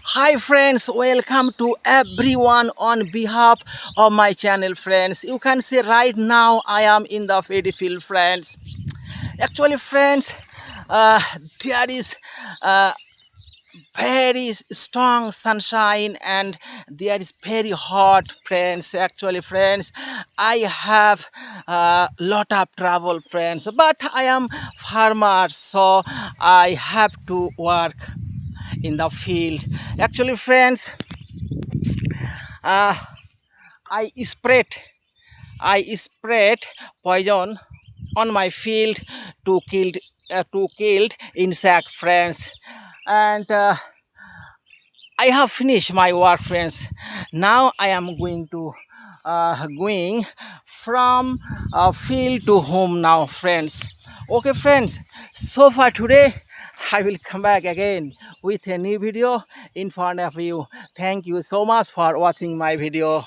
Hi friends, welcome to everyone on behalf of my channel friends. You can see right now I am in the paddy field friends. Actually friends, uh, there is uh, very strong sunshine and there is very hot friends. Actually friends, I have a lot of trouble friends, but I am farmer, so I have to work in the field. Actually friends, uh, I sprayed I sprayed poison on my field to kill insect friends, and I have finished my work friends. Now I am going from field to home now friends. Okay friends, so far today I will come back again with a new video in front of you. Thank you so much for watching my video.